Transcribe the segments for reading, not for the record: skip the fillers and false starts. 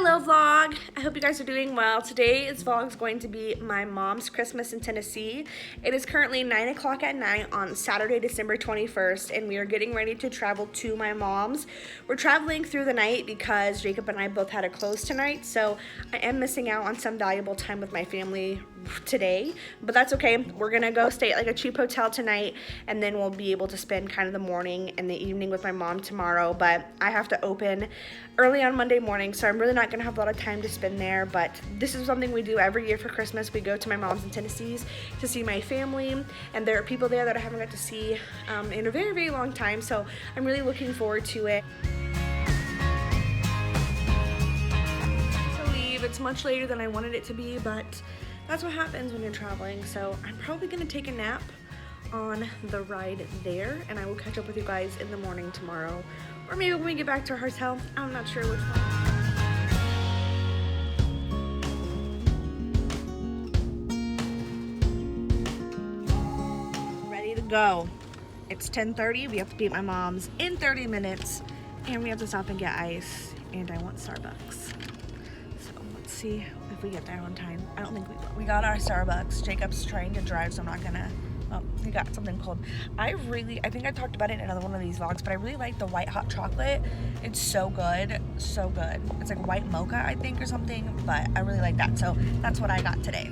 Hello vlog, I hope you guys are doing well. Today's vlog is going to be my mom's Christmas in Tennessee. It is currently 9 o'clock at night on Saturday, December 21st, and we are getting ready to travel to my mom's. We're traveling through the night because Jacob and I both had to close tonight, so I am missing out on some valuable time with my family today, but that's okay. We're gonna go stay at like a cheap hotel tonight, and then we'll be able to spend kind of the morning and the evening with my mom tomorrow. But I have to open early on Monday morning, so I'm really not gonna have a lot of time to spend there. But this is something we do every year for Christmas. We go to my mom's in Tennessee to see my family, and there are people there that I haven't got to see in a very, very long time, so I'm really looking forward to it. To leave, it's much later than I wanted it to be, but that's what happens when you're traveling. So I'm probably gonna take a nap on the ride there, and I will catch up with you guys in the morning tomorrow, or maybe when we get back to our hotel. I'm not sure which one. Ready to go. It's 10:30. We have to be at my mom's in 30 minutes, and we have to stop and get ice, and I want Starbucks. So let's see if we get there on time. I don't think we will. We got our Starbucks. Jacob's trying to drive, so I'm not gonna. Oh, he got something cold. I think I talked about it in another one of these vlogs, but I really like the white hot chocolate. It's so good, so good. It's like white mocha, I think, or something, but I really like that, so that's what I got today.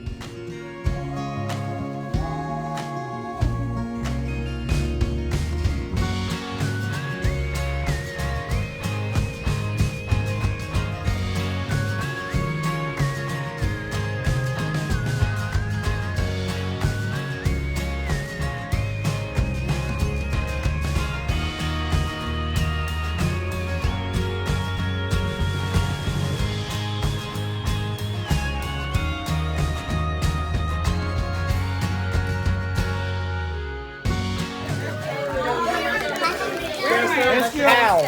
Towel.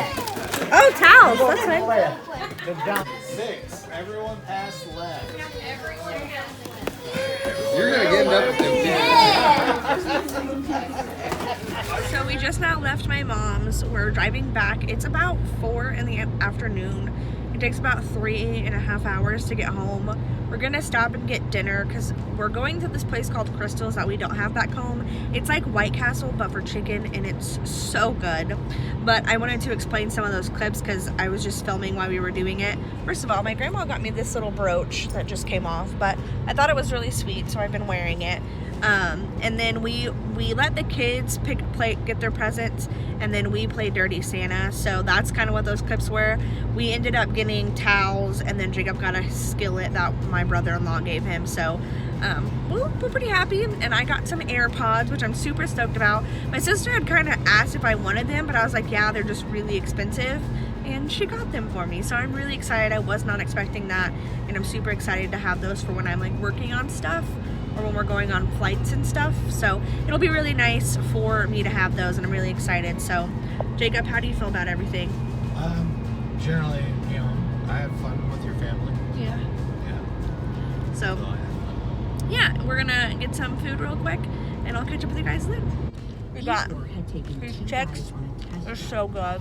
Oh, towels. That's right. 6. Everyone pass left. You're gonna get up with them. So we just now left my mom's. We're driving back. It's about 4 in the afternoon. It takes about 3.5 hours to get home. We're gonna stop and get dinner because we're going to this place called Crystal's that we don't have back home. It's like White Castle but for chicken, and it's so good. But I wanted to explain some of those clips because I was just filming while we were doing it. First of all, my grandma got me this little brooch that just came off, but I thought it was really sweet, so I've been wearing it. And then we let the kids get their presents, and then we played Dirty Santa. So that's kind of what those clips were. We ended up getting towels, and then Jacob got a skillet that my brother-in-law gave him. So we're pretty happy, and I got some AirPods, which I'm super stoked about. My sister had kind of asked if I wanted them, but I was like, yeah, they're just really expensive, and she got them for me, so I'm really excited. I was not expecting that, and I'm super excited to have those for when I'm like working on stuff or when we're going on flights and stuff. So it'll be really nice for me to have those, and I'm really excited. So Jacob, how do you feel about everything? Generally, you know, I have fun with your family. Yeah. So yeah, we're gonna get some food real quick, and I'll catch up with you guys then. We got fish checks. They're so good.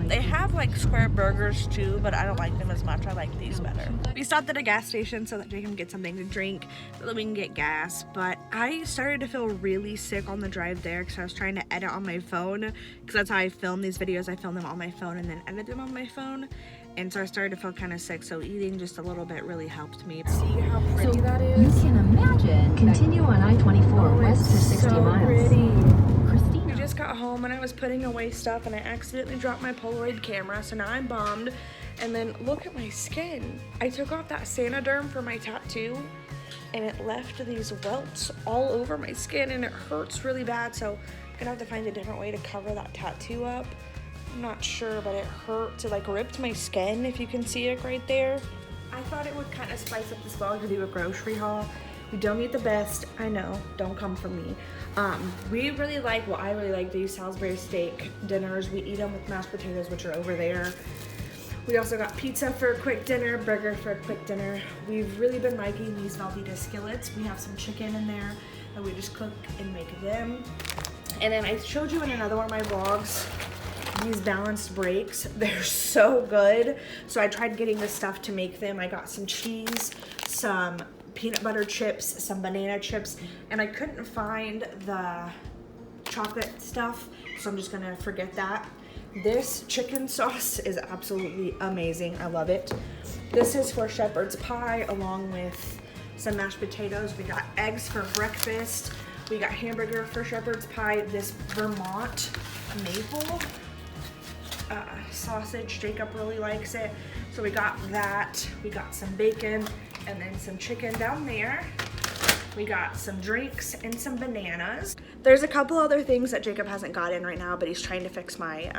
They have like square burgers too, but I don't like them as much. I like these better. We stopped at a gas station so that Jake can get something to drink, so that we can get gas. But I started to feel really sick on the drive there because I was trying to edit on my phone, because that's how I film these videos. I film them on my phone and then edit them on my phone. And so I started to feel kind of sick, so eating just a little bit really helped me. See how pretty that is? You can imagine. Continue on I-24 west for 60 miles. Pretty. We just got home and I was putting away stuff and I accidentally dropped my Polaroid camera, so now I'm bummed. And then look at my skin. I took off that Sanoderm for my tattoo, and it left these welts all over my skin, and it hurts really bad, so I'm gonna have to find a different way to cover that tattoo up. I'm not sure, but it hurts. It like ripped my skin, if you can see it right there. I thought it would kind of spice up this vlog to do a grocery haul. We don't eat the best, I know, don't come for me. I really like these Salisbury steak dinners. We eat them with mashed potatoes, which are over there. We also got pizza for a quick dinner, burger for a quick dinner. We've really been liking these Velveeta skillets. We have some chicken in there that we just cook and make them. And then I showed you in another one of my vlogs these balanced breaks. They're so good. So I tried getting the stuff to make them. I got some cheese, some peanut butter chips, some banana chips, and I couldn't find the chocolate stuff, so I'm just gonna forget that. This chicken sauce is absolutely amazing. I love it. This is for shepherd's pie along with some mashed potatoes. We got eggs for breakfast. We got hamburger for shepherd's pie. This Vermont maple sausage. Jacob really likes it. So we got that. We got some bacon and then some chicken down there. We got some drinks and some bananas. There's a couple other things that Jacob hasn't got in right now, but he's trying to fix my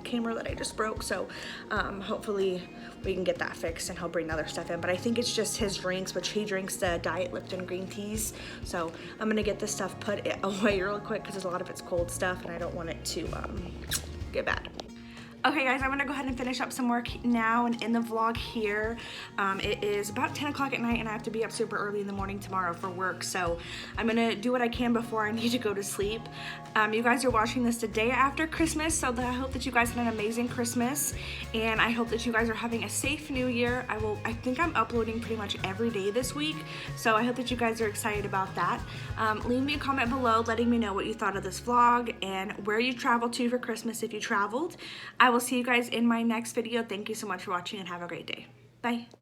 camera that I just broke. So hopefully we can get that fixed and he'll bring other stuff in. But I think it's just his drinks, which he drinks the Diet Lipton green teas. So I'm gonna get this stuff put away real quick because a lot of it's cold stuff and I don't want it to get bad. Okay guys, I'm gonna go ahead and finish up some work now and in the vlog here. It is about 10 o'clock at night and I have to be up super early in the morning tomorrow for work. So I'm gonna do what I can before I need to go to sleep. You guys are watching this the day after Christmas, so I hope that you guys had an amazing Christmas and I hope that you guys are having a safe new year. I think I'm uploading pretty much every day this week, so I hope that you guys are excited about that. Leave me a comment below letting me know what you thought of this vlog and where you traveled to for Christmas if you traveled. I will see you guys in my next video. Thank you so much for watching and have a great day. Bye.